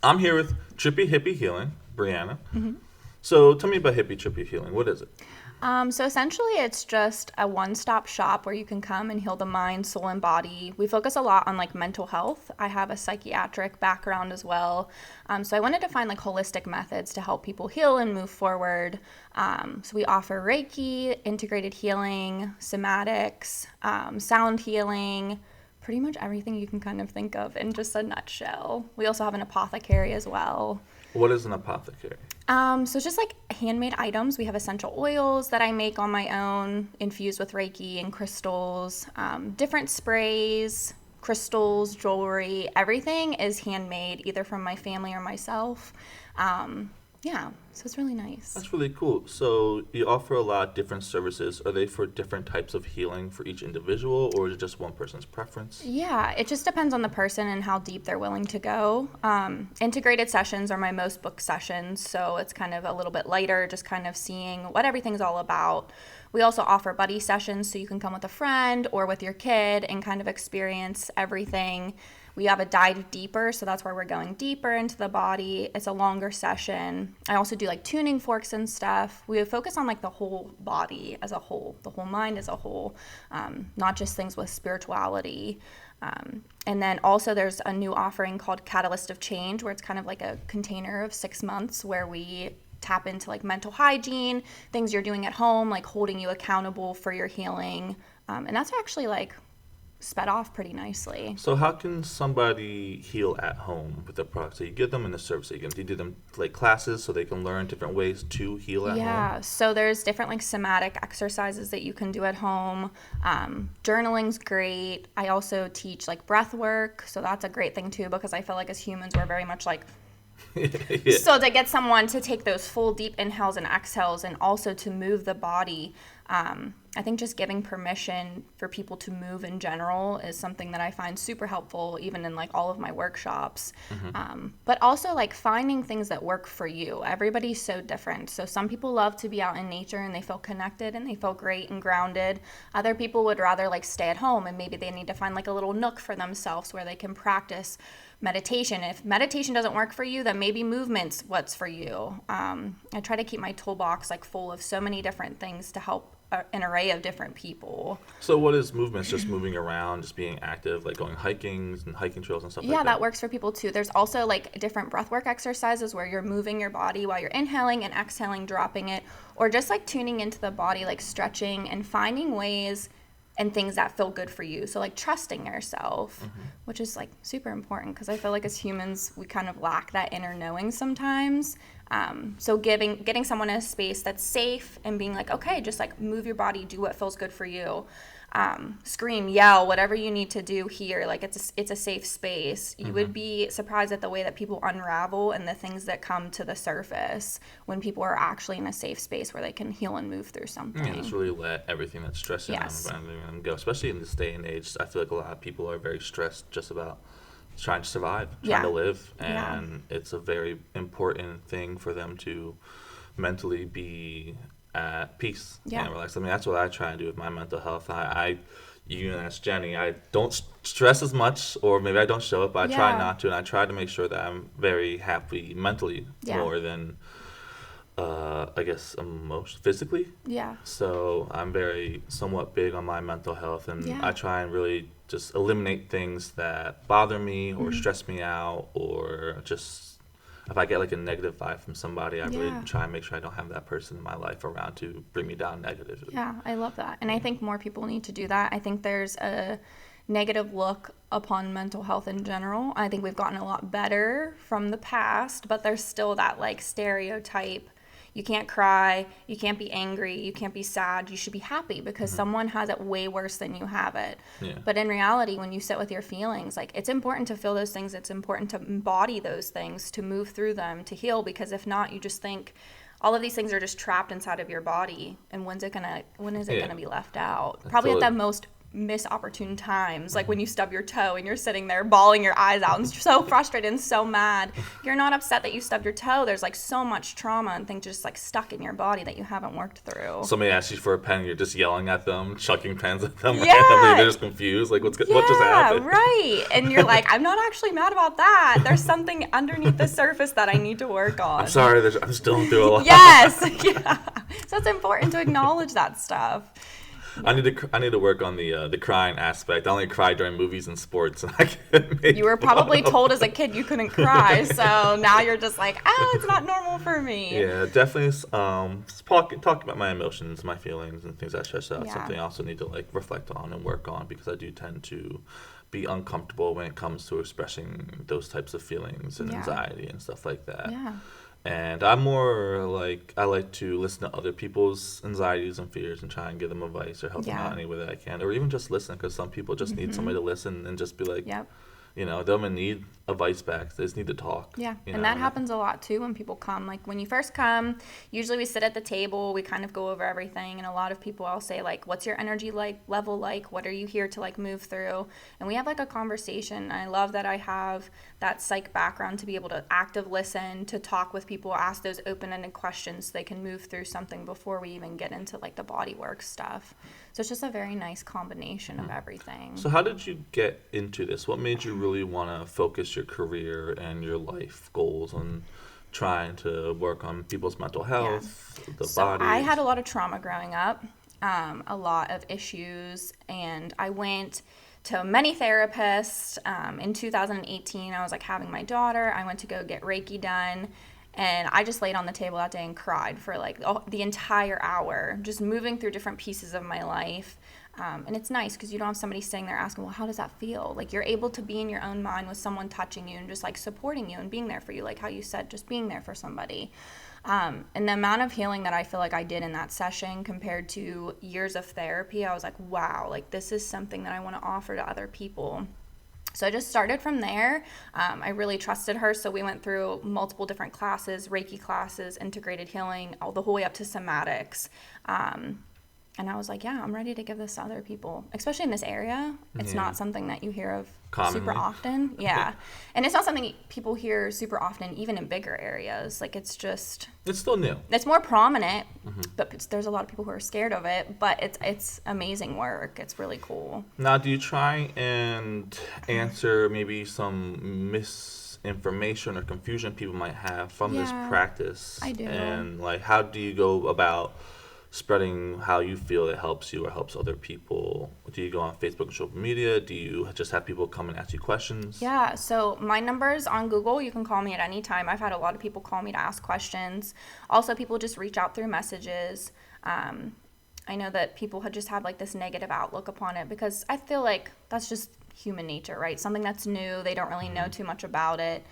I'm here with Trippy Hippy Healing, Bryanna. hmm So tell me about Trippy Healing. What is it? So essentially, it's just a one-stop shop where you can come and heal the mind, soul, and body. We focus a lot on like mental health. I have a psychiatric background as well, so I wanted to find like holistic methods to help people heal and move forward. So we offer Reiki, integrated healing, somatics, sound healing. Pretty much everything you can kind of think of in just a nutshell. We also have an apothecary as well. What is an apothecary? So it's just like handmade items. We have essential oils that I make on my own, infused with Reiki and crystals, different sprays, crystals, jewelry. Everything is handmade, either from my family or myself. Yeah, so it's really nice. That's really cool. So you offer a lot of different services. Are they for different types of healing for each individual, or is it just one person's preference? Yeah, it just depends on the person and how deep they're willing to go. Integrated sessions are my most booked sessions, so it's kind of a little bit lighter, just kind of seeing what everything's all about. We also offer buddy sessions, so you can come with a friend or with your kid and kind of experience everything. We have a dive deeper, so that's where we're going deeper into the body. It's a longer session. I also do like tuning forks and stuff. We focus on like the whole body as a whole, the whole mind as a whole, not just things with spirituality. And then also there's a new offering called Catalyst of Change, where it's kind of like a container of 6 months where we tap into like mental hygiene, things you're doing at home, like holding you accountable for your healing. And that's actually like sped off pretty nicely. So how can somebody heal at home with the products that you give them and the service that you give them? Do you do them like classes so they can learn different ways to heal at home? Yeah, so there's different like somatic exercises that you can do at home. Journaling's great. I also teach like breath work, so that's a great thing too because I feel like as humans we're very much like Yeah. so to get someone to take those full deep inhales and exhales and also to move the body, I think just giving permission for people to move in general is something that I find super helpful even in like all of my workshops. But also like finding things that work for you. Everybody's so different. So some people love to be out in nature and they feel connected and they feel great and grounded. Other people would rather like stay at home and maybe they need to find like a little nook for themselves where they can practice meditation. If meditation doesn't work for you, then maybe movement's what's for you. I try to keep my toolbox like full of so many different things to help an array of different people. So what is movements? Just moving around, just being active, like going hiking and hiking trails and stuff like Yeah, that? that works for people too. There's also like different breathwork exercises where you're moving your body while you're inhaling and exhaling, dropping it, or just like tuning into the body, like stretching and finding ways and things that feel good for you. So like trusting yourself, which is like super important because I feel like as humans we kind of lack that inner knowing sometimes. So getting someone a space that's safe and being like, okay, just like move your body, do what feels good for you. Scream, yell, whatever you need to do here. Like it's a safe space. You would be surprised at the way that people unravel and the things that come to the surface when people are actually in a safe space where they can heal and move through something. Yeah, just really let everything that's stressing Yes. them go. Especially in this day and age, I feel like a lot of people are very stressed just about trying to survive, trying Yeah. to live, Yeah. and it's a very important thing for them to mentally be at peace Yeah. and relax. I mean, that's what I try and do with my mental health. You can ask Jenny, I don't stress as much, or maybe I don't show it, but I try Yeah. not to, and I try to make sure that I'm very happy mentally Yeah. more than I guess physically. Yeah. So I'm very somewhat big on my mental health, and Yeah. I try and really just eliminate things that bother me or stress me out, or just if I get like a negative vibe from somebody, I really Yeah. try and make sure I don't have that person in my life around to bring me down negatively. Yeah, I love that. And I think more people need to do that. I think there's a negative look upon mental health in general. I think we've gotten a lot better from the past, but there's still that like stereotype. You can't cry, you can't be angry, you can't be sad, you should be happy because someone has it way worse than you have it. Yeah. But in reality, when you sit with your feelings, like it's important to feel those things, it's important to embody those things, to move through them, to heal, because if not, you just think all of these things are just trapped inside of your body, and when is it Yeah. gonna be left out? Probably at Totally. the most miss opportune times, like when you stub your toe and you're sitting there bawling your eyes out and so frustrated and so mad. You're not upset that you stubbed your toe. There's like so much trauma and things just like stuck in your body that you haven't worked through. Somebody asks you for a pen, you're just yelling at them, chucking pens at them Yeah. randomly. They're just confused, like what just happened? Yeah, right. And you're like, I'm not actually mad about that. There's something underneath the surface that I need to work on. I'm sorry, I'm still going through a lot. Yes. Yeah. So it's important to acknowledge that stuff. I need to work on the crying aspect. I only cry during movies and sports, and I can't make You were probably told as a kid you couldn't cry, so now you're just like, it's not normal for me. Yeah, definitely. Talk about my emotions, my feelings, and things I stress out. Yeah. Something I also need to like reflect on and work on, because I do tend to be uncomfortable when it comes to expressing those types of feelings and anxiety and stuff like that. Yeah. And I'm more like, I like to listen to other people's anxieties and fears and try and give them advice or help them out any way that I can, or even just listen, because some people just need somebody to listen and just be like, you know, they don't even need advice back. They just need to talk. Yeah, you and know? that happens a lot too when people come. Like when you first come, usually we sit at the table, we kind of go over everything, and a lot of people I'll say like, what's your energy level like? What are you here to like move through? And we have like a conversation. I love that I have that psych background to be able to active listen, to talk with people, ask those open-ended questions so they can move through something before we even get into like the body work stuff. So it's just a very nice combination of everything. So how did you get into this? What made you really want to focus your career and your life goals on trying to work on people's mental health, the body? I had a lot of trauma growing up, a lot of issues, and I went to many therapists. In 2018, I was like having my daughter. I went to go get Reiki done. And I just laid on the table that day and cried for like the entire hour, just moving through different pieces of my life. And it's nice because you don't have somebody sitting there asking, well, how does that feel? Like you're able to be in your own mind with someone touching you and just like supporting you and being there for you. Like how you said, just being there for somebody. And the amount of healing that I feel like I did in that session compared to years of therapy, I was like, wow, like this is something that I want to offer to other people. So I just started from there. I really trusted her, so we went through multiple different classes, Reiki classes, integrated healing, the whole way up to somatics. And I was like, yeah, I'm ready to give this to other people, especially in this area. It's not something that you hear of super often. Yeah. And it's not something people hear super often, even in bigger areas. Like it's still new. It's more prominent, but there's a lot of people who are scared of it. But it's amazing work. It's really cool. Now, do you try and answer maybe some misinformation or confusion people might have from this practice? I do. And like, how do you go about spreading how you feel it helps you or helps other people? Do you go on Facebook and social media? Do you just have people come and ask you questions? Yeah, so my number's on Google. You can call me at any time. I've had a lot of people call me to ask questions. Also, people just reach out through messages. I know that people just have like this negative outlook upon it because I feel like that's just human nature, right? Something that's new, they don't really know too much about it.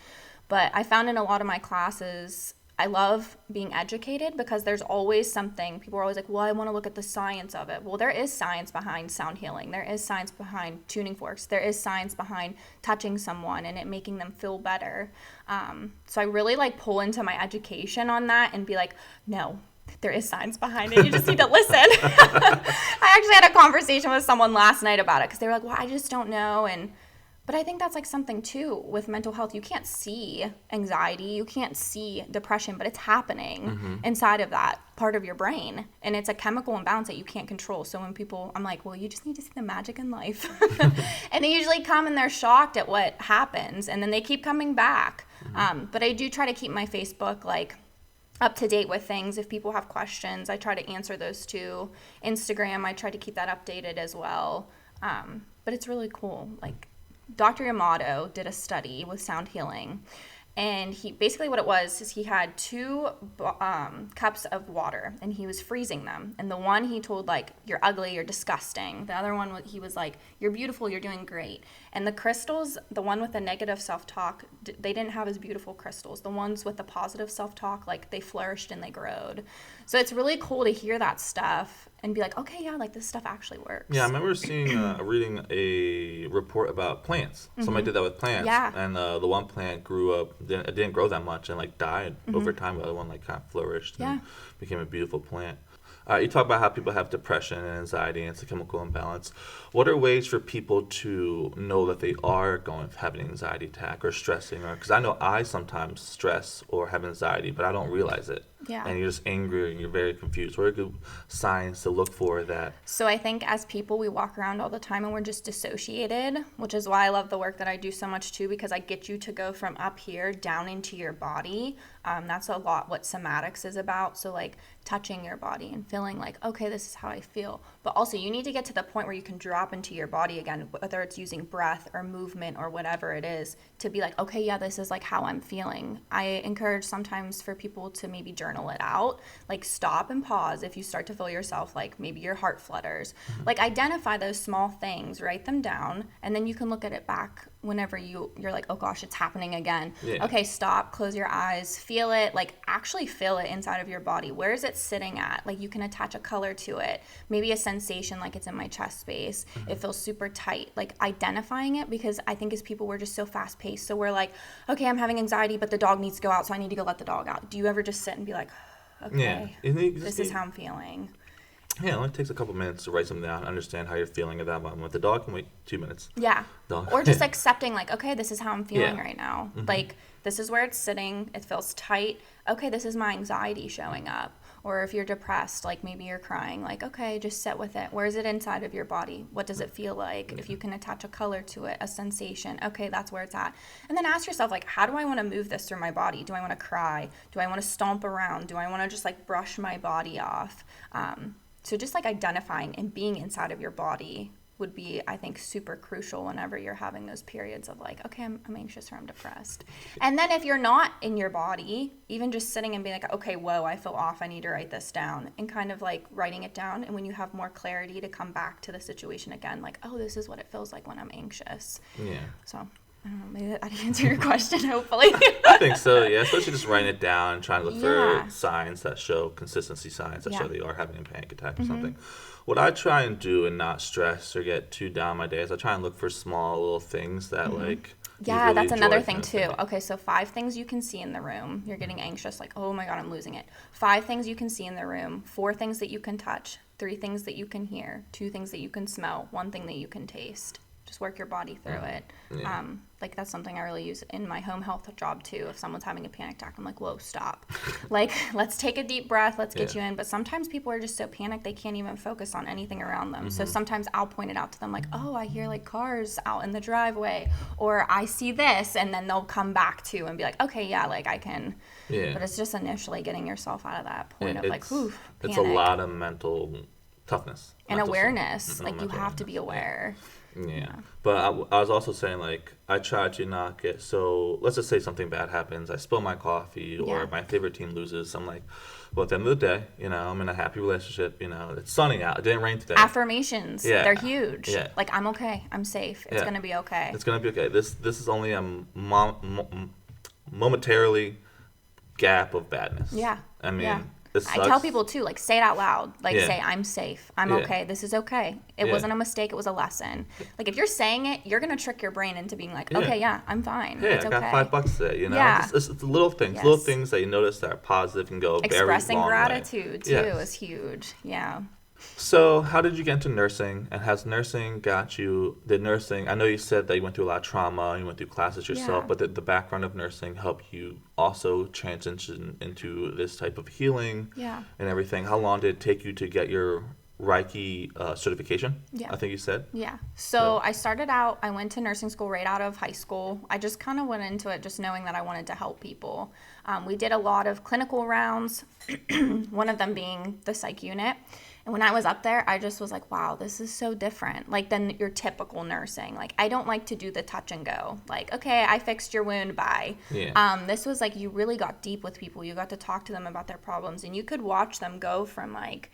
But I found in a lot of my classes, I love being educated because there's always something. People are always like, well, I want to look at the science of it. Well, there is science behind sound healing. There is science behind tuning forks. There is science behind touching someone and it making them feel better. So I really like pull into my education on that and be like, no, there is science behind it. You just need to listen. I actually had a conversation with someone last night about it because they were like, well, I just don't know. But I think that's like something too with mental health. You can't see anxiety, you can't see depression, but it's happening inside of that part of your brain. And it's a chemical imbalance that you can't control. So when I'm like, well, you just need to see the magic in life. And they usually come and they're shocked at what happens. And then they keep coming back. But I do try to keep my Facebook like up to date with things. If people have questions, I try to answer those too. Instagram, I try to keep that updated as well. But it's really cool. Like, Dr. Yamato did a study with sound healing, and he basically what it was is he had two cups of water, and he was freezing them. And the one he told like, you're ugly, you're disgusting. The other one he was like, you're beautiful, you're doing great. And the crystals, the one with the negative self-talk, they didn't have as beautiful crystals. The ones with the positive self-talk, like they flourished and they growed. So it's really cool to hear that stuff and be like, okay, yeah, like this stuff actually works. Yeah, I remember reading a report about plants. Somebody did that with plants. Yeah. And the one plant grew up, it didn't grow that much and like died over time. The other one like kind of flourished and became a beautiful plant. You talk about how people have depression and anxiety, and it's a chemical imbalance. What are ways for people to know that they are having an anxiety attack or stressing? Or because I know I sometimes stress or have anxiety, but I don't realize it. Yeah. And you're just angry and you're very confused. What are good signs to look for that? So I think as people, we walk around all the time and we're just dissociated, which is why I love the work that I do so much too, because I get you to go from up here down into your body. That's a lot what Somatics is about. So like touching your body and feeling like, okay, this is how I feel. But also you need to get to the point where you can drop into your body again, whether it's using breath or movement or whatever it is, to be like, okay, yeah, this is like how I'm feeling. I encourage sometimes for people to maybe journal it out, like stop and pause if you start to feel yourself, like maybe your heart flutters. Like identify those small things, write them down, and then you can look at it back whenever you're like, oh gosh, it's happening again. Yeah. Okay, stop, close your eyes, feel it, like actually feel it inside of your body. Where is it sitting at? Like you can attach a color to it, maybe a sensation like it's in my chest space. It feels super tight, like identifying it, because I think as people, we're just so fast paced. So we're like, okay, I'm having anxiety, but the dog needs to go out, so I need to go let the dog out. Do you ever just sit and be like, okay, this is how I'm feeling? Yeah, it only takes a couple minutes to write something down, understand how you're feeling at that moment. The dog can wait 2 minutes. Yeah. Or just accepting, like, okay, this is how I'm feeling right now. Like, this is where it's sitting. It feels tight. Okay, this is my anxiety showing up. Or if you're depressed, like maybe you're crying, like, okay, just sit with it. Where is it inside of your body? What does it feel like? If you can attach a color to it, a sensation, okay, that's where it's at. And then ask yourself, like, how do I want to move this through my body? Do I want to cry? Do I want to stomp around? Do I want to just like brush my body off? So just like identifying and being inside of your body would be, I think, super crucial whenever you're having those periods of like, okay, I'm anxious or I'm depressed. And then if you're not in your body, even just sitting and being like, okay, whoa, I feel off, I need to write this down, and kind of like writing it down. And when you have more clarity to come back to the situation again, like, oh, this is what it feels like when I'm anxious. Yeah. So I don't know, maybe that answered your question, hopefully. I think so, yeah. Especially just writing it down, trying to look for signs that show, consistency signs that show that you are having a panic attack or something. What I try and do and not stress or get too down my day is I try and look for small little things that like really that's another thing too. Okay, so 5 things you can see in the room. You're getting anxious, like, oh my God, I'm losing it. 5 things you can see in the room, 4 things that you can touch, 3 things that you can hear, 2 things that you can smell, 1 thing that you can taste. Just work your body through it. Yeah. Like that's something I really use in my home health job too. If someone's having a panic attack, I'm like, whoa, stop. Like, let's take a deep breath. Let's get you in. But sometimes people are just so panicked they can't even focus on anything around them. So sometimes I'll point it out to them like, oh, I hear like cars out in the driveway, or I see this, and then they'll come back to and be like, okay, yeah, like I can. Yeah. But it's just initially getting yourself out of that point of like, whew, panic. It's a lot of mental toughness. And awareness. Like you have to be aware. Yeah. But I was also saying, like, I try to not get so, let's just say something bad happens. I spill my coffee or my favorite team loses. I'm like, well, at the end of the day, you know, I'm in a happy relationship. You know, it's sunny out. It didn't rain today. Affirmations. Yeah. They're huge. Yeah. Like, I'm okay. I'm safe. It's going to be okay. It's going to be okay. This is only a momentarily gap of badness. Yeah. I mean, I tell people too, like, say it out loud. Like, say, I'm safe. I'm okay. This is okay. It wasn't a mistake. It was a lesson. Like, if you're saying it, you're going to trick your brain into being like, okay, I'm fine. Yeah, it's okay. I got $5 today, you know? Yeah. It's little things. Yes. Little things that you notice that are positive can go Expressing very long gratitude, way. too, is huge. Yeah. So how did you get into nursing, and has nursing got you, I know you said that you went through a lot of trauma, you went through classes yourself, but did the background of nursing help you also transition into this type of healing and everything? How long did it take you to get your Reiki certification? I think you said. So I started out, I went to nursing school right out of high school. I just kind of went into it just knowing that I wanted to help people. We did a lot of clinical rounds, one of them being the psych unit. And when I was up there, I just was like, wow, this is so different, like, than your typical nursing. Like, I don't like to do the touch and go. Like, okay, I fixed your wound, bye. Yeah. This was like, you really got deep with people. You got to talk to them about their problems. And you could watch them go from, like,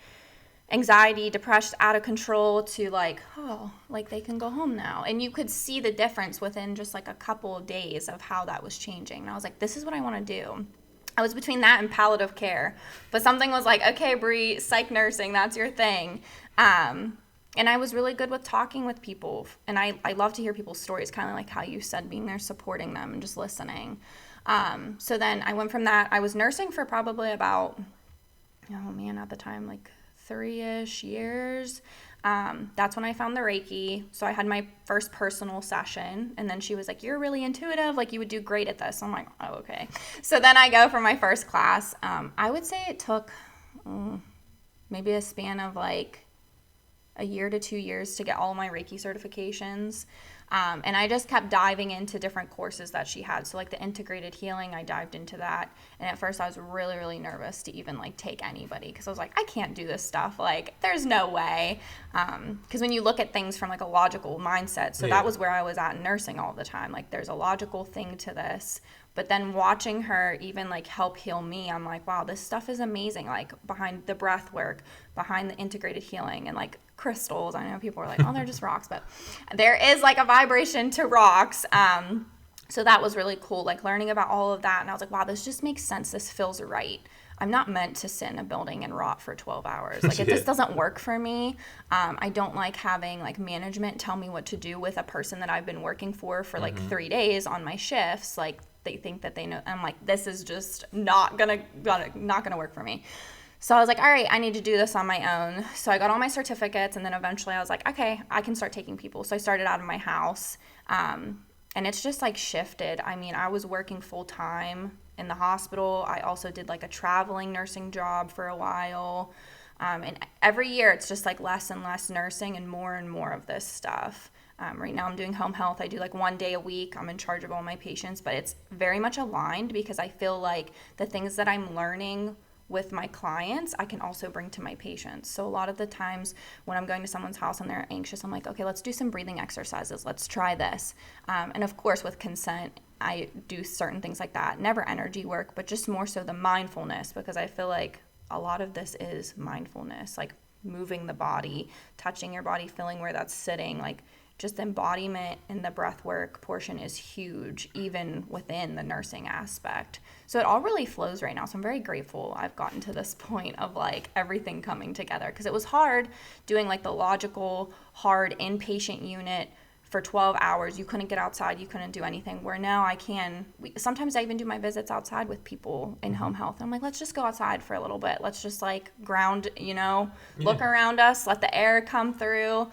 anxiety, depression, out of control to, like, oh, like, they can go home now. And you could see the difference within just, like, a couple of days of how that was changing. And I was like, this is what I want to do. I was between that and palliative care, but something was like, okay, Bri, psych nursing, that's your thing. And I was really good with talking with people, and I love to hear people's stories, kind of like how you said, being there, supporting them, and just listening. So then I went from that. I was nursing for probably about, at the time, like 3-ish years. That's when I found the Reiki. So I had my first personal session, and then she was like, you're really intuitive. Like, you would do great at this. I'm like, oh, okay. So then I go for my first class. I would say it took maybe a span of like a year to 2 years to get all my Reiki certifications. And I just kept diving into different courses that she had. So like the integrated healing, I dived into that. And at first I was really, really nervous to even like take anybody, because I was like, I can't do this stuff. Like, there's no way. Because when you look at things from like a logical mindset, so that was where I was at in nursing all the time. Like, there's a logical thing to this. But then watching her even like help heal me, I'm like, wow, this stuff is amazing. Like, behind the breath work, behind the integrated healing, and like crystals. I know people are like, oh, they're just rocks, but there is like a vibration to rocks. So that was really cool, like learning about all of that. And I was like, wow, this just makes sense. This feels right. I'm not meant to sit in a building and rot for 12 hours. Like, it just doesn't work for me. I don't like having like management tell me what to do with a person that I've been working for like 3 days on my shifts. Like, they think that they know. I'm like, this is just not gonna work for me. So I was like, all right, I need to do this on my own. So I got all my certificates, and then eventually I was like, okay, I can start taking people. So I started out of my house, and it's just like shifted. I mean, I was working full time in the hospital. I also did like a traveling nursing job for a while. And every year it's just like less and less nursing and more of this stuff. Right now I'm doing home health. I do like 1 day a week. I'm in charge of all my patients, but it's very much aligned, because I feel like the things that I'm learning with my clients, I can also bring to my patients. So a lot of the times when I'm going to someone's house and they're anxious, I'm like, okay, let's do some breathing exercises. Let's try this. And of course, with consent, I do certain things like that. Never energy work, but just more so the mindfulness, because I feel like a lot of this is mindfulness, like moving the body, touching your body, feeling where that's sitting, like just embodiment in the breath work portion is huge, even within the nursing aspect. So it all really flows right now. So I'm very grateful I've gotten to this point of like everything coming together, because it was hard doing like the logical, hard inpatient unit for 12 hours. You couldn't get outside. You couldn't do anything. Where now I can. Sometimes I even do my visits outside with people in home health. I'm like, let's just go outside for a little bit. Let's just like ground, look around us, let the air come through.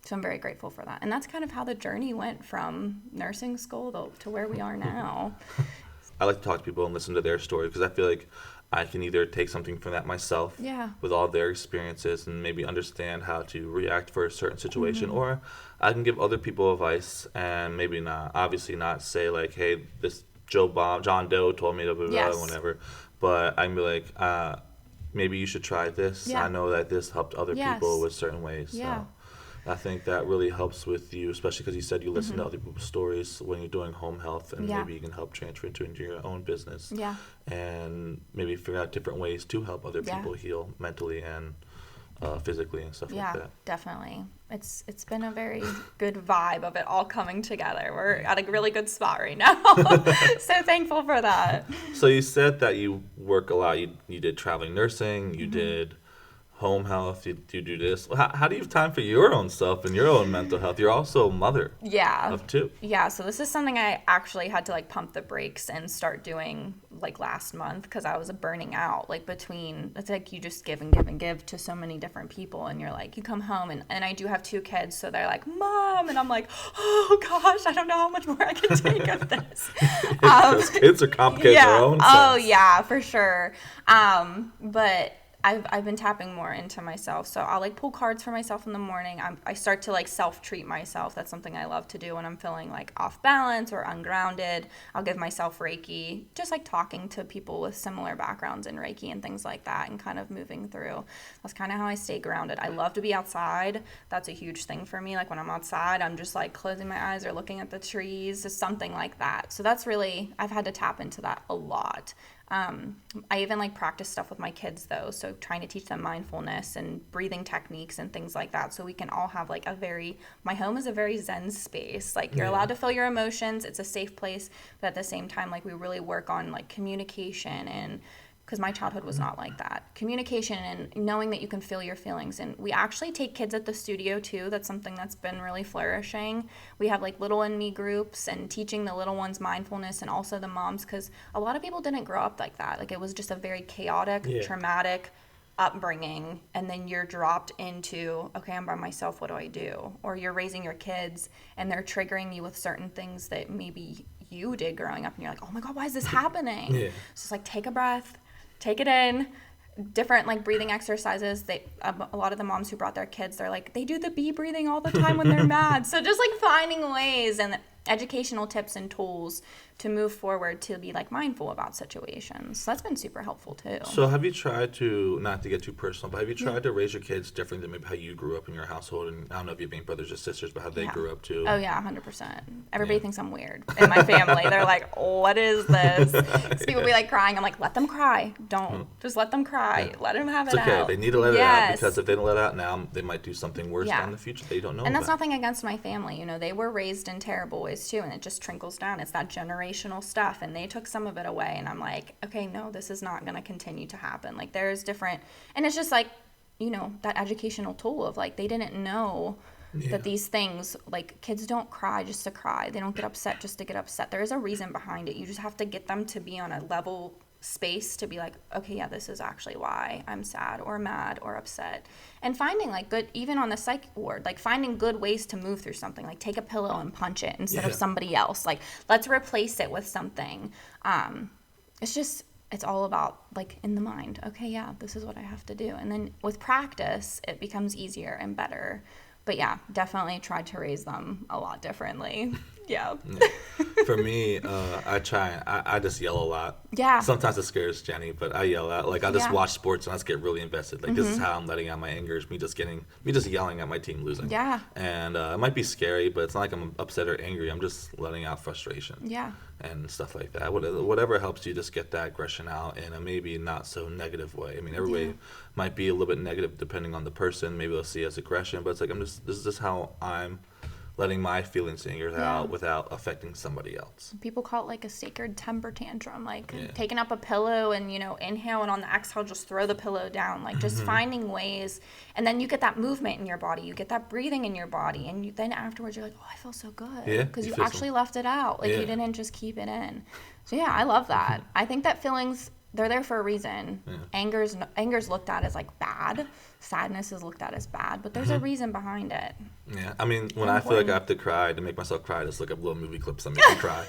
So I'm very grateful for that. And that's kind of how the journey went from nursing school to where we are now. I like to talk to people and listen to their story, because I feel like I can either take something from that myself with all their experiences and maybe understand how to react for a certain situation, or I can give other people advice and maybe obviously not say like, hey, this John Doe told me to blah, blah, blah, whatever. But I can be like, maybe you should try this. Yeah. I know that this helped other people with certain ways. Yeah. So I think that really helps with you, especially because you said you listen to other people's stories when you're doing home health, and maybe you can help transfer into your own business. Yeah. And maybe figure out different ways to help other people heal mentally and physically and stuff like that. Yeah, definitely. It's been a very good vibe of it all coming together. We're at a really good spot right now. So thankful for that. So you said that you work a lot. You did traveling nursing. You did home health, you do this. How do you have time for your own stuff and your own mental health? You're also a mother of two. Yeah, so this is something I actually had to like pump the brakes and start doing like last month, because I was burning out. Like, it's like you just give and give and give to so many different people, and you're like, you come home, and I do have 2 kids, so they're like, Mom, and I'm like, oh gosh, I don't know how much more I can take of this. Those kids are complicated their own sense. Oh yeah, for sure. But I've been tapping more into myself. So I'll like pull cards for myself in the morning. I start to like self-treat myself. That's something I love to do when I'm feeling like off balance or ungrounded. I'll give myself Reiki, just like talking to people with similar backgrounds in Reiki and things like that, and kind of moving through. That's kind of how I stay grounded. I love to be outside. That's a huge thing for me. Like when I'm outside, I'm just like closing my eyes or looking at the trees, just something like that. So that's really, I've had to tap into that a lot. I even like practice stuff with my kids though, so trying to teach them mindfulness and breathing techniques and things like that, so we can all have like my home is a very zen space. Like you're allowed to feel your emotions, it's a safe place, but at the same time like we really work on like communication, and because my childhood was not like that. Communication and knowing that you can feel your feelings. And we actually take kids at the studio too. That's something that's been really flourishing. We have like little and me groups and teaching the little ones mindfulness, and also the moms, because a lot of people didn't grow up like that. Like it was just a very chaotic, traumatic upbringing, and then you're dropped into, okay, I'm by myself, what do I do? Or you're raising your kids and they're triggering you with certain things that maybe you did growing up, and you're like, oh my God, why is this happening? So it's like, take a breath, take it in. Different like breathing exercises. A lot of the moms who brought their kids, they're like, they do the bee breathing all the time when they're mad. So just like finding ways and educational tips and tools to move forward to be like mindful about situations. So that's been super helpful too. So have you tried to, not to get too personal, but have you tried to raise your kids differently than maybe how you grew up in your household? And I don't know if you have any brothers or sisters, but how they grew up too. Oh yeah, 100%. Everybody thinks I'm weird in my family. They're like, what is this? So people be like crying. I'm like, let them cry. Don't. Just let them cry. Let them have it out. It's okay. They need to let it out, because if they don't let it out now, they might do something worse down in the future they don't know And that's about. nothing against my family. You know, they were raised in terrible ways too, and it just trickles down. It's that generational stuff, and they took some of it away, and I'm like, okay, no, this is not going to continue to happen. Like, there's different, and it's just like, you know, that educational tool of like, they didn't know that these things, like, kids don't cry just to cry. They don't get upset just to get upset. There is a reason behind it. You just have to get them to be on a level space to be like, okay, yeah, this is actually why I'm sad or mad or upset. And finding like good, even on the psych ward, like finding good ways to move through something, like take a pillow and punch it instead of somebody else. Like, let's replace it with something. It's all about like in the mind. Okay, yeah, this is what I have to do. And then with practice, it becomes easier and better. But yeah, definitely tried to raise them a lot differently. Yeah. For me, I just yell a lot. Yeah. Sometimes it scares Jenny, but I yell out. Like, I just watch sports and I just get really invested. Like, this is how I'm letting out my anger, is me just yelling at my team losing. Yeah. And it might be scary, but it's not like I'm upset or angry. I'm just letting out frustration. Yeah. And stuff like that. Whatever helps you just get that aggression out in a maybe not so negative way. I mean, everybody might be a little bit negative depending on the person. Maybe they'll see it as aggression, but it's like, this is just how I'm letting my feelings and anger out without affecting somebody else. People call it like a sacred temper tantrum, like taking up a pillow and, you know, inhale, and on the exhale just throw the pillow down, like just finding ways. And then you get that movement in your body, you get that breathing in your body, and then afterwards you're like, oh, I feel so good, because you actually left it out, like you didn't just keep it in. So yeah, I love that. I think that feelings, they're there for a reason. Anger's looked at as like bad. Sadness is looked at as bad, but there's a reason behind it. Yeah, I mean, when I feel like I have to cry, to make myself cry, just look up little movie clips that make me cry.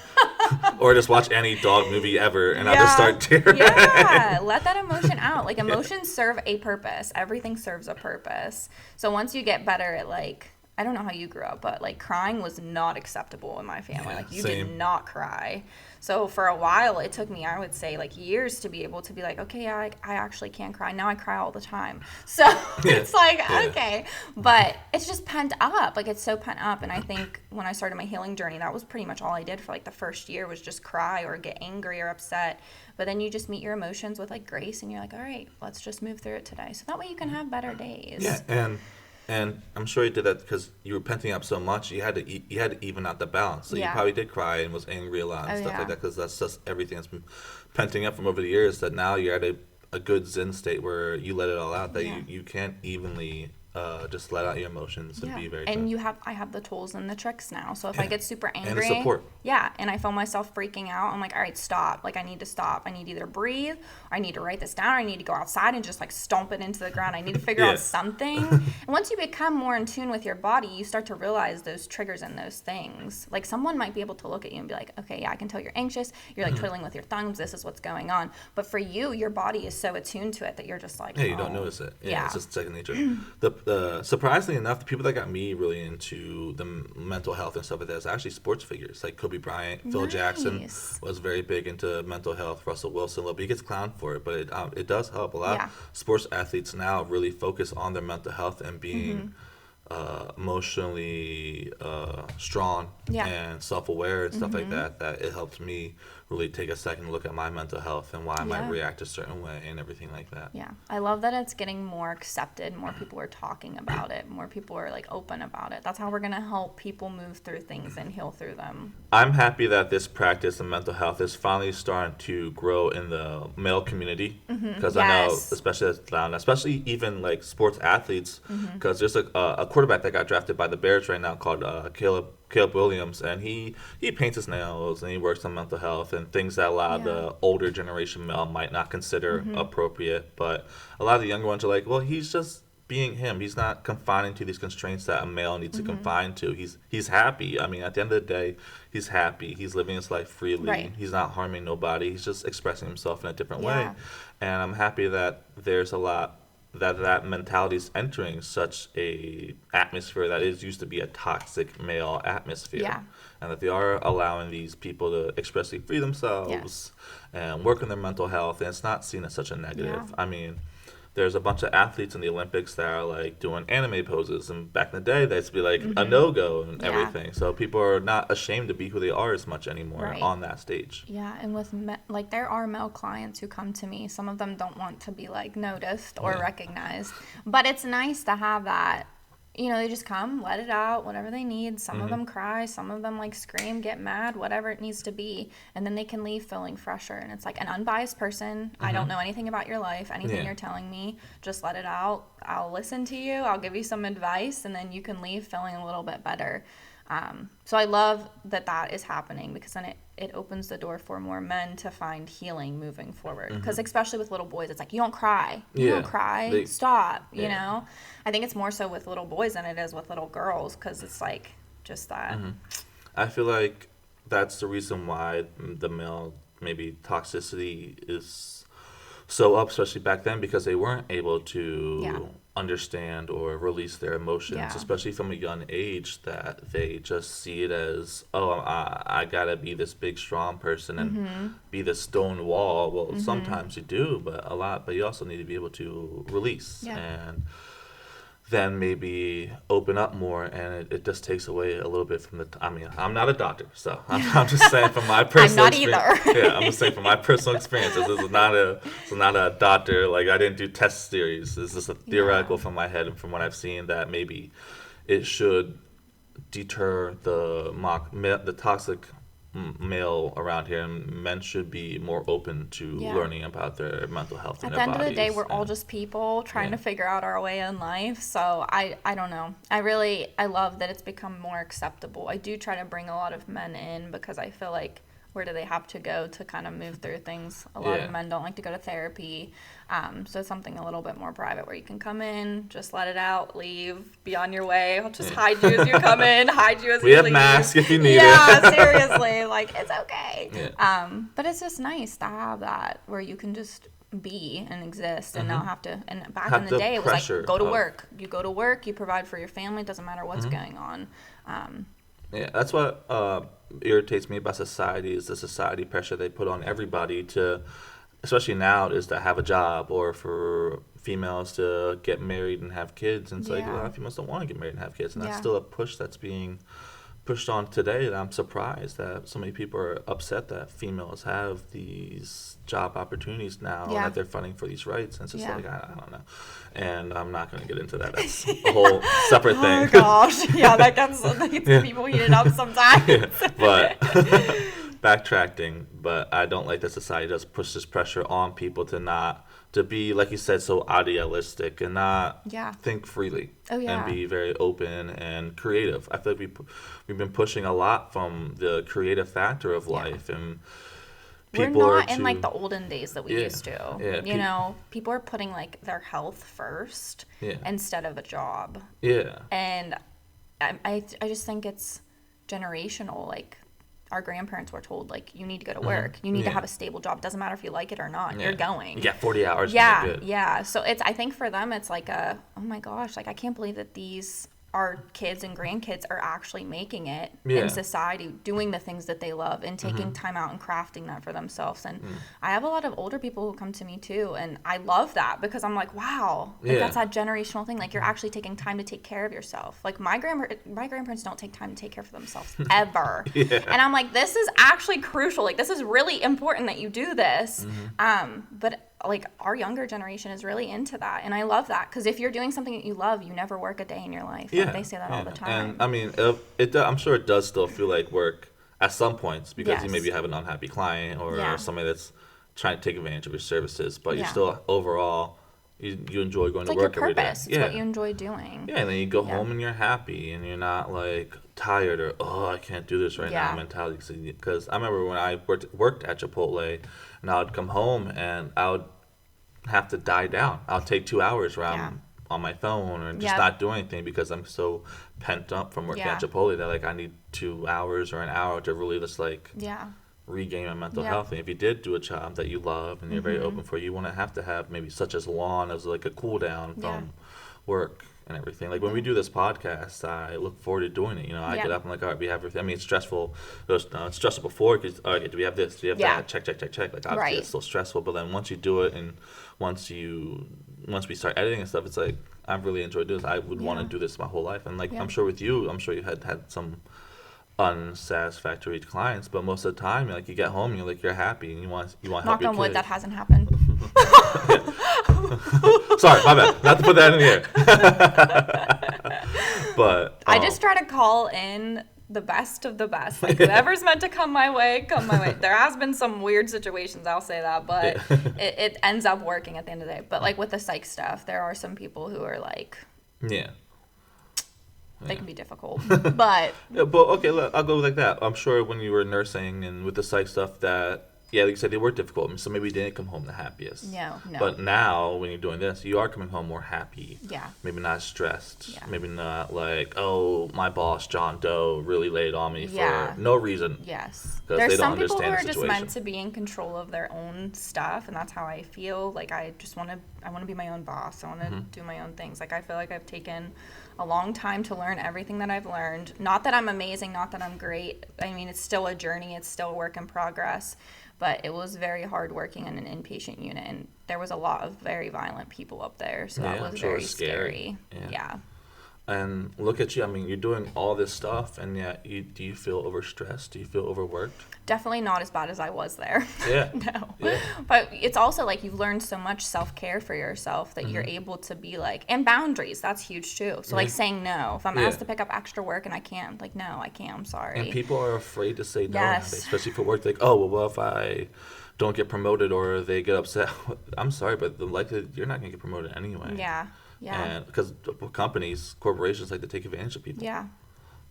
Or just watch any dog movie ever, and I'll just start tearing. Yeah, let that emotion out. Like, emotions serve a purpose. Everything serves a purpose. So once you get better at, like, I don't know how you grew up, but like crying was not acceptable in my family. Like, you did not cry. So for a while, it took me, I would say, like years to be able to be like, okay, I actually can cry. Now I cry all the time. So it's like, okay. But it's just pent up. Like, it's so pent up. And I think when I started my healing journey, that was pretty much all I did for like the first year, was just cry or get angry or upset. But then you just meet your emotions with like grace, and you're like, all right, let's just move through it today. So that way you can have better days. Yeah, and I'm sure you did that because you were penting up so much. You had to even out the balance. So you probably did cry and was angry a lot and stuff like that, because that's just everything that's been penting up from over the years. That now you're at a good Zen state where you let it all out. That you can't evenly just let out your emotions and be very. And I have the tools and the tricks now. So if I get super angry, and the support. And I feel myself freaking out, I'm like, all right, stop. Like, I need to stop. I need to either breathe, or I need to write this down, or I need to go outside and just like stomp it into the ground. I need to figure out something. And once you become more in tune with your body, you start to realize those triggers and those things. Like, someone might be able to look at you and be like, okay, yeah, I can tell you're anxious. You're like twiddling with your thumbs. This is what's going on. But for you, your body is so attuned to it that you're just like, you don't notice it. It's just second nature. Surprisingly enough, the people that got me really into the mental health and stuff like that is actually sports figures, like Kobe Bryant, Phil Jackson was very big into mental health. Russell Wilson, he gets clowned for it, but it does help. A lot of sports athletes now really focus on their mental health and being emotionally strong and self-aware and stuff like that. That it helps me really take a second look at my mental health and why I might react a certain way and everything like that. Yeah, I love that it's getting more accepted. More people are talking about it. More people are like open about it. That's how we're gonna help people move through things and heal through them. I'm happy that this practice of mental health is finally starting to grow in the male community, because I know, especially even like sports athletes, because there's a quarterback that got drafted by the Bears right now called Caleb Caleb Williams, and he paints his nails and he works on mental health and things that a lot of the older generation male might not consider appropriate. But a lot of the younger ones are like, well, he's just being him. He's not confining to these constraints that a male needs to confine to. He's happy. I mean, at the end of the day, he's happy. He's living his life freely. Right. He's not harming nobody. He's just expressing himself in a different way. And I'm happy that there's a lot that mentality is entering such a atmosphere that is used to be a toxic male atmosphere, and that they are allowing these people to expressly free themselves and work on their mental health, and it's not seen as such a negative. I mean, there's a bunch of athletes in the Olympics that are like doing anime poses, and back in the day that used to be like a no-go and everything. So people are not ashamed to be who they are as much anymore on that stage. Yeah, and with like there are male clients who come to me. Some of them don't want to be like noticed or recognized, but it's nice to have that. You know, they just come, let it out, whatever they need. Some of them cry, some of them like scream, get mad, whatever it needs to be. And then they can leave feeling fresher. And it's like an unbiased person. I don't know anything about your life, anything you're telling me. Just let it out. I'll listen to you. I'll give you some advice. And then you can leave feeling a little bit better. So I love that is happening, because then it opens the door for more men to find healing moving forward. Because especially with little boys, it's like, you don't cry. You don't cry. Stop, you know? I think it's more so with little boys than it is with little girls, because it's like just that. I feel like that's the reason why the male maybe toxicity is so up, especially back then, because they weren't able to understand or release their emotions, especially from a young age, that they just see it as, I gotta be this big strong person and be the stone wall. Well, sometimes you do, but you also need to be able to release and then maybe open up more, and it just takes away a little bit from the. I mean, I'm not a doctor, so I'm just saying from my personal. I'm not either. I'm just saying from my personal experiences. This is not a doctor. Like, I didn't do test series. This is a theoretical from my head and from what I've seen, that maybe it should deter the toxic male around here, and men should be more open to learning about their mental health and their bodies. At the end of the day, we're all just people trying to figure out our way in life. So I don't know. I love that it's become more acceptable. I do try to bring a lot of men in, because I feel like, where do they have to go to kind of move through things? A lot of men don't like to go to therapy. So something a little bit more private, where you can come in, just let it out, leave, be on your way. I'll just hide you as you come in, hide you as you leave. We have masks if you need it. Yeah, seriously. Like, it's okay. Yeah. But it's just nice to have that, where you can just be and exist and not have to. And back in the day, it was like, go to work. You go to work, you provide for your family. It doesn't matter what's going on. Yeah, that's what irritates me about society, is the society pressure they put on everybody to, especially now, is to have a job, or for females to get married and have kids. And it's like, a lot of females don't want to get married and have kids. And that's still a push that's being pushed on today, that I'm surprised that so many people are upset that females have these job opportunities now, and that they're fighting for these rights. And it's just like, I don't know. And I'm not going to get into that. That's a whole separate thing. Oh, gosh. Yeah, that gets people heated up sometimes. But backtracking, but I don't like that society does push this pressure on people to be, like you said, so idealistic and not think freely and be very open and creative. I feel like we've been pushing a lot from the creative factor of life, and people we're not in like the olden days that we used to. You know, people are putting like their health first instead of a job. Yeah. And I just think it's generational. Like, our grandparents were told, like, you need to go to work. You need to have a stable job. It doesn't matter if you like it or not. You're going. Yeah, 40 hours. Yeah. So I think for them, it's like oh my gosh, like, I can't believe that our kids and grandkids are actually making it in society, doing the things that they love and taking time out and crafting that for themselves. And I have a lot of older people who come to me too, and I love that, because I'm like, wow, like, that's that generational thing. Like, you're actually taking time to take care of yourself. Like, my grandparents don't take time to take care for themselves ever. And I'm like, this is actually crucial. Like, this is really important that you do this. But like, our younger generation is really into that, and I love that, because if you're doing something that you love, you never work a day in your life. Like, they say that all the time. And I mean, I'm sure it does still feel like work at some points, because you maybe have an unhappy client or somebody that's trying to take advantage of your services, but you're still overall, you enjoy going to work every day. It's what you enjoy doing. Yeah, and then you go home and you're happy and you're not like tired or, oh, I can't do this right now mentality. Because I remember when I worked at Chipotle, and I would come home and I would have to die down. I'll take 2 hours where I'm on my phone or just not doing anything because I'm so pent up from working at Chipotle that like I need 2 hours or an hour to really just like regain my mental health. And if you did do a job that you love and you're very open for, you wouldn't have to have maybe such as long as like a cool down from work and everything. Like when we do this podcast, I look forward to doing it. You know, I get up and like, all right, we have everything. I mean, it's stressful. It's stressful before because, all right, do we have this? Do we have that? Check. Like obviously it's still stressful, but then once you do it and once we start editing and stuff, it's like I've really enjoyed this. I would want to do this my whole life. And like I'm sure with you, I'm sure you had some unsatisfactory clients, but most of the time, like you get home and you're happy and you want to help your kids. Knock on wood, that hasn't happened. Sorry, my bad. Not to put that in here. But I just try to call in the best of the best. Like whoever's meant to come my way, come my way. There has been some weird situations, I'll say that, but it ends up working at the end of the day. But like with the psych stuff, there are some people who are like, they can be difficult, but okay, look, I'll go like that. I'm sure when you were nursing and with the psych stuff that, like you said, they were difficult, so maybe you didn't come home the happiest. No. But now, when you're doing this, you are coming home more happy. Yeah. Maybe not stressed. Yeah. Maybe not like, oh, my boss, John Doe, really laid on me for no reason. Yes. There's some people who are just meant to be in control of their own stuff, and that's how I feel. Like, I want to be my own boss. I want to do my own things. Like, I feel like I've taken a long time to learn everything that I've learned. Not that I'm amazing, not that I'm great. I mean, it's still a journey. It's still a work in progress. But it was very hard working in an inpatient unit, and there was a lot of very violent people up there, so that was very scary. Yeah. And look at you. I mean, you're doing all this stuff, and yet do you feel overstressed? Do you feel overworked? Definitely not as bad as I was there. Yeah. No. Yeah. But it's also like you've learned so much self-care for yourself that you're able to be like, and boundaries, that's huge too. So like saying no. If I'm asked to pick up extra work and I can't, like, no, I can't, I'm sorry. And people are afraid to say no nowadays, especially for work. Like, oh, well, what if I don't get promoted or they get upset? I'm sorry, but the likelihood you're not going to get promoted anyway. Yeah. And because corporations like to take advantage of people. Yeah.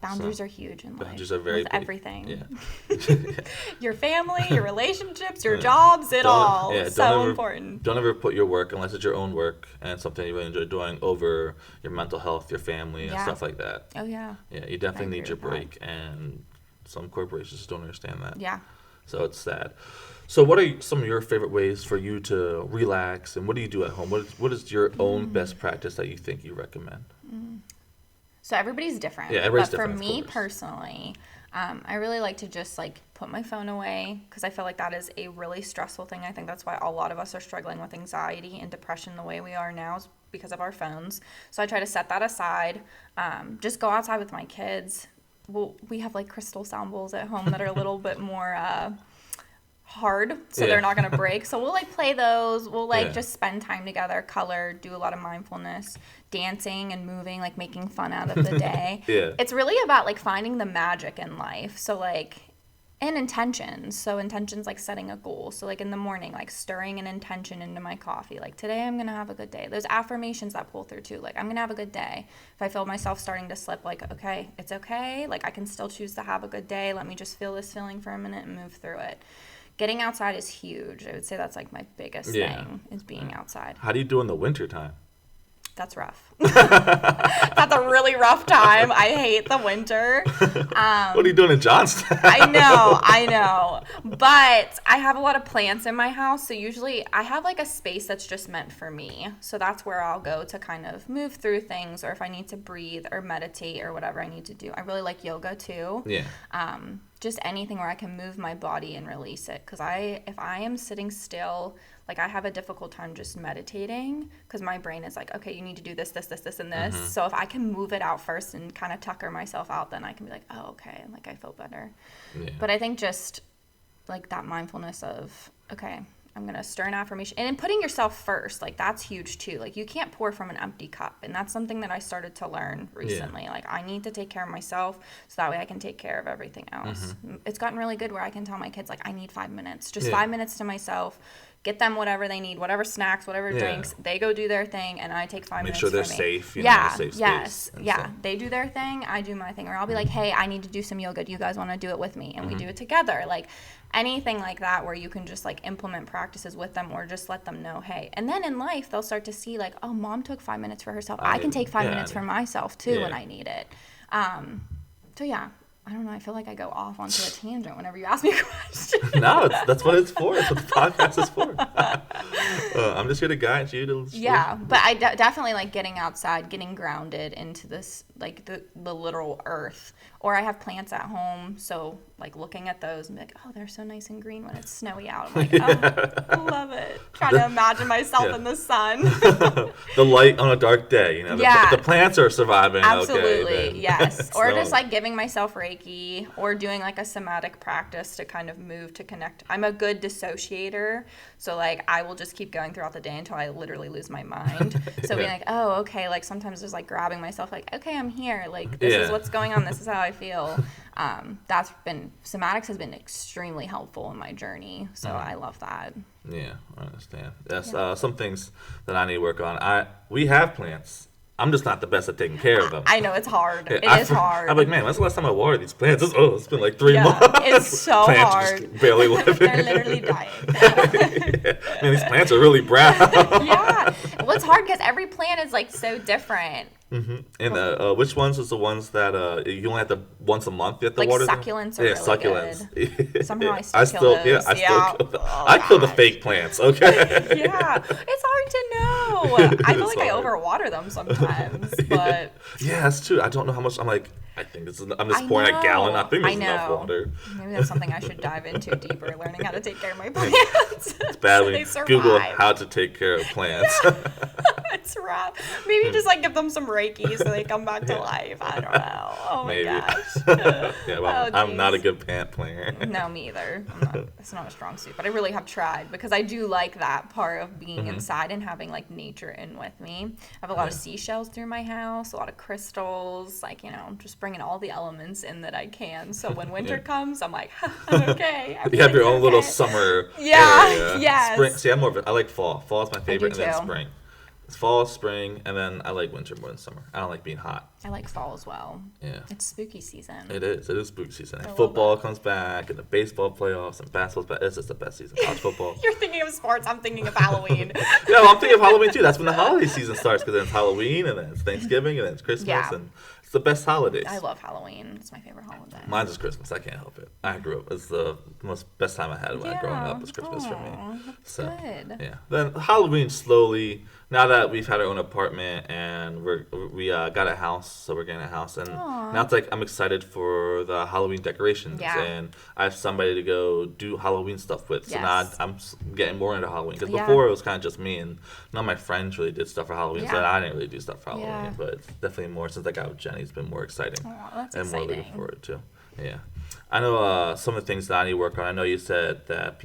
Boundaries are huge in life. Boundaries are very with big. Everything. Yeah. Your family, your relationships, your jobs, all. Yeah, so important. Don't ever put your work, unless it's your own work and something you really enjoy doing, over your mental health, your family, and stuff like that. Oh, yeah. Yeah, you definitely need your break, and some corporations just don't understand that. Yeah. So it's sad. So what are some of your favorite ways for you to relax, and what do you do at home? What is your own best practice that you think you recommend? So everybody's different. Yeah, everybody's different. But for me personally, I really like to just like put my phone away because I feel like that is a really stressful thing. I think that's why a lot of us are struggling with anxiety and depression the way we are now is because of our phones. So I try to set that aside. Just go outside with my kids. We have like crystal sound bowls at home that are a little bit more hard, so they're not going to break. So we'll like play those. We'll like just spend time together, color, do a lot of mindfulness, dancing and moving, like making fun out of the day. It's really about like finding the magic in life. So like, and intentions. So intentions like setting a goal. So like in the morning, like stirring an intention into my coffee. Like today I'm going to have a good day. There's affirmations that pull through too. Like I'm going to have a good day. If I feel myself starting to slip, like, okay, it's okay. Like I can still choose to have a good day. Let me just feel this feeling for a minute and move through it. Getting outside is huge. I would say that's like my biggest thing is being outside. How do you do in the winter time? That's rough. That's a really rough time. I hate the winter. What are you doing in Johnstown? I know. But I have a lot of plants in my house. So usually I have like a space that's just meant for me. So that's where I'll go to kind of move through things, or if I need to breathe or meditate or whatever I need to do. I really like yoga too. Yeah. Just anything where I can move my body and release it. Because if I am sitting still, like I have a difficult time just meditating because my brain is like, okay, you need to do this, this, this, this, and this. So if I can move it out first and kind of tucker myself out, then I can be like, oh, okay, like I feel better. Yeah. But I think just like that mindfulness of, okay, I'm going to stir an affirmation. And in putting yourself first, like that's huge too. Like you can't pour from an empty cup. And that's something that I started to learn recently. Like I need to take care of myself so that way I can take care of everything else. It's gotten really good where I can tell my kids, like, I need 5 minutes. Just 5 minutes to myself. get them whatever they need, whatever snacks, whatever drinks. They go do their thing, and I take 5 minutes for me. Make sure they're safe. You know, safe space. Yeah. They do their thing, I do my thing. Or I'll be like, hey, I need to do some yoga. Do you guys want to do it with me? And we do it together. Like, anything like that where you can just like implement practices with them, or just let them know, hey. And then in life, they'll start to see like, oh, mom took 5 minutes for herself. I can take 5 minutes for myself too when I need it. So yeah, I don't know. I feel like I go off onto a tangent whenever you ask me questions. No, that's what it's for. That's what the podcast is for. I'm just here to guide you to. Yeah, but I definitely like getting outside, getting grounded into this, like the literal earth. Or I have plants at home, so like looking at those and be like, oh, they're so nice and green when it's snowy out. I'm like, oh, I love it. Trying to imagine myself in the sun. The light on a dark day, you know. The plants are surviving. Absolutely, okay, yes. Or just like giving myself Reiki, or doing like a somatic practice to kind of move to connect. I'm a good dissociator, so like I will just keep going throughout the day until I literally lose my mind. So being like, oh, okay, like sometimes there's like grabbing myself, like, okay, I'm here. Like this is what's going on. This is how I feel. Somatics has been extremely helpful in my journey, so I love that. Yeah, I understand. That's some things that I need to work on. We have plants. I'm just not the best at taking care of them. I know, it's hard. Yeah, it is hard. I'm like, man, when's the last time I watered these plants? It's been like 3 months. It's so plants hard. Just barely living. They're literally dying. Man, these plants are really brown. Yeah. Well, it's hard because every plant is like so different. Mm-hmm. And which ones is the ones that you only have to once a month you have to water them? Succulents are really succulents. Good. Somehow I still kill those. Kill them. I kill the fake plants. Okay. Yeah, it's hard to know. I feel like I overwater them sometimes, but yeah, that's true. I don't know how much. I'm just pouring a gallon. I think there's enough water. Maybe that's something I should dive into deeper, learning how to take care of my plants. It's badly. Google how to take care of plants. Yeah. It's rough. Maybe just like give them some Reiki so they come back to life. I don't know. Oh my gosh. Yeah, well, I'm not a good plant player. No, me either. It's not a strong suit, but I really have tried, because I do like that part of being inside and having like nature in with me. I have a lot of seashells through my house, a lot of crystals, like, you know, just bringing all the elements in that I can. So when winter comes, I'm like, I'm okay. You have your own little summer area. Yes. Spring. See, I like fall. Fall is my favorite, and then spring. It's fall, spring, and then I like winter more than summer. I don't like being hot. I like fall as well. Yeah. It's spooky season. It is spooky season. And football comes back, and the baseball playoffs, and basketball's back. It's just the best season. College football. You're thinking of sports. I'm thinking of Halloween. Yeah, well, I'm thinking of Halloween too. That's when the holiday season starts, because then it's Halloween, and then it's Thanksgiving, and then it's Christmas, and it's the best holidays. I love Halloween. It's my favorite holiday. Mine's is Christmas. I can't help it. I grew up. It's the best time I had when growing up was Christmas for me. That's good. Yeah. Then Halloween slowly. Now that we've had our own apartment and we got a house, so we're getting a house, and now it's like I'm excited for the Halloween decorations, and I have somebody to go do Halloween stuff with. So now I'm getting more into Halloween, because before it was kind of just me, and none of my friends really did stuff for Halloween, so I didn't really do stuff for Halloween. But it's definitely more since I got with Jenny. It's been more exciting more looking forward to. Yeah. I know some of the things that I need to work on. I know you said that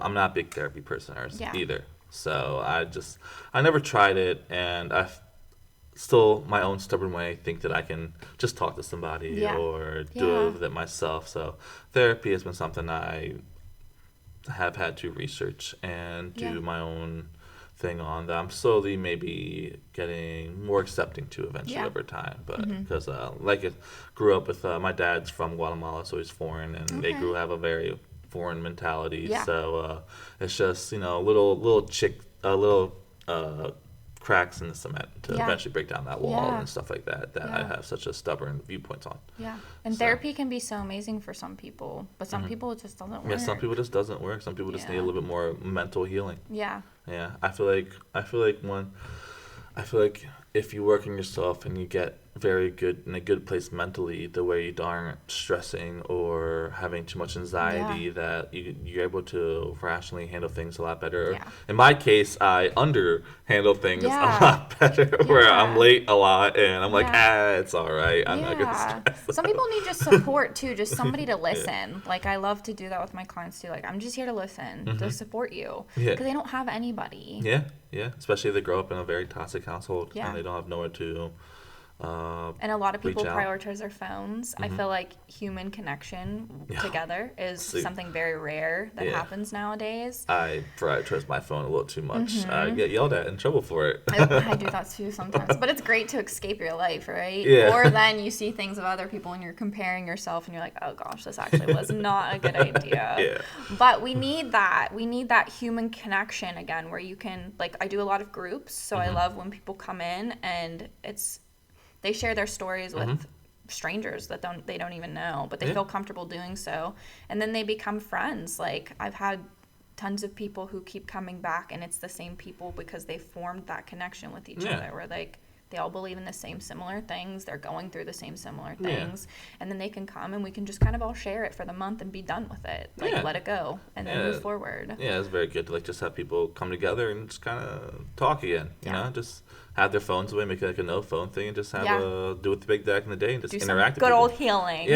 I'm not a big therapy person either. So I never tried it, and I still, my own stubborn way, think that I can just talk to somebody or do it myself. So therapy has been something I have had to research and do my own thing on, that I'm slowly maybe getting more accepting to eventually over time. But because grew up with my dad's from Guatemala, so he's foreign, and they have a very foreign mentality. So it's just, you know, little cracks in the cement to eventually break down that wall and stuff like that I have such a stubborn viewpoints on. And therapy can be so amazing for some people, but some people it just doesn't work. Some people just doesn't work. Some people just need a little bit more mental healing. I feel like if you work on yourself and you get very good in a good place mentally, the way you aren't stressing or having too much anxiety, that you're able to rationally handle things a lot better. In my case, I under handle things a lot better, where I'm late a lot and I'm like, it's all right. I'm not gonna stress. Some people need just support too, just somebody to listen. Like, I love to do that with my clients too. Like, I'm just here to listen, to support you, because they don't have anybody. Yeah, especially if they grow up in a very toxic household and they don't have nowhere to And a lot of people prioritize their phones. I feel like human connection together is something very rare that happens nowadays. I prioritize my phone a little too much. I get yelled at, in trouble for it. I do that too sometimes. But it's great to escape your life, right? Or then you see things of other people and you're comparing yourself and you're like, oh gosh, this actually was not a good idea. But we need that. We need that human connection again, where you can, like, I do a lot of groups. So I love when people come in and they share their stories with strangers that they don't even know, but they feel comfortable doing so, and then they become friends. Like, I've had tons of people who keep coming back, and it's the same people because they formed that connection with each other, where like they all believe in the same similar things, they're going through the same similar things, and then they can come and we can just kind of all share it for the month and be done with it, like let it go and then move forward. It's very good to like just have people come together and just kind of talk again, you know, just have their phones away, make it like a no phone thing, and just have do with the big deck in the day and just interact with good people. Old healing.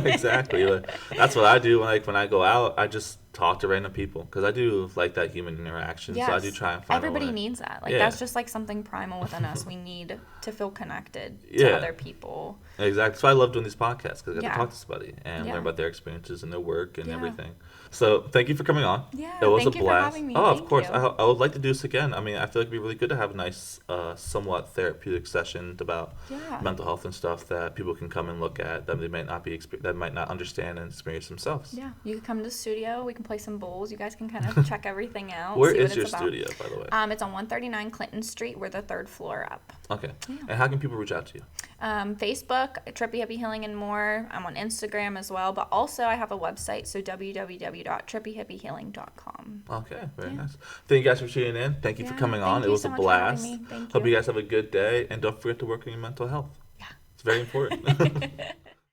Exactly. Like, that's what I do when I go out. I just talk to random people because I do like that human interaction. So I do try and find everybody needs that. Like that's just like something primal within us. We need to feel connected to other people. Exactly. So I love doing these podcasts because I get to talk to somebody and learn about their experiences and their work and everything. So thank you for coming on. It was a blast. For having me. Oh, of course. I would like to do this again. I mean, I feel like it'd be really good to have a nice, somewhat therapeutic session about mental health and stuff that people can come and look at that they might not understand and experience themselves. Yeah, you can come to the studio. We can play some bowls. You guys can kind of check everything out. Where is your studio, by the way? It's on 139 Clinton Street. We're the third floor up. Okay. Yeah. And how can people reach out to you? Facebook, Trippy Hippy Healing and more. I'm on Instagram as well, but also I have a website, so www.trippyhippyhealing.com. Okay, very nice. Thank you guys for tuning in. Thank you for coming on. It was a blast. Hope you guys have a good day, and don't forget to work on your mental health. Yeah. It's very important.